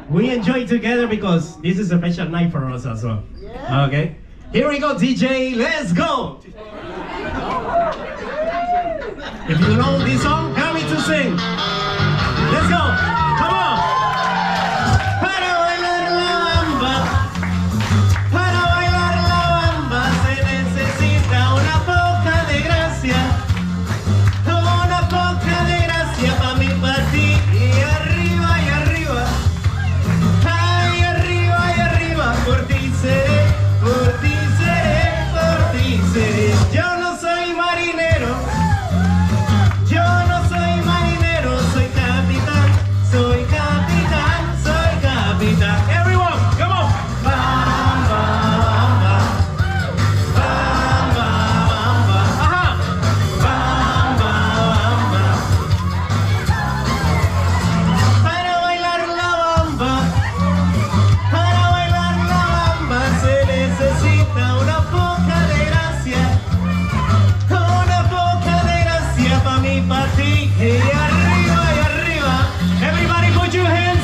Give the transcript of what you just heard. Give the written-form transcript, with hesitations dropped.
We enjoy together because this is a special night for us as well. Okay, here we go, DJ. Let's go. If you know this song, help me to sing. Let's go. Come on. Para bailar la bamba, para bailar la bamba se necesita una poca de gracia pa' mí, pa' ti. Y arriba, ay, arriba, por ti seré, por ti seré, por ti seré. Yo no soy marinero, soy capitán, soy capitán, soy capitán. Everyone, come on. Bamba, bamba, bamba, ajá. Bamba, bamba. Para bailar la bamba se necesita una poca de gracia pa' mí, pa' ti. Y arriba, everybody put your hands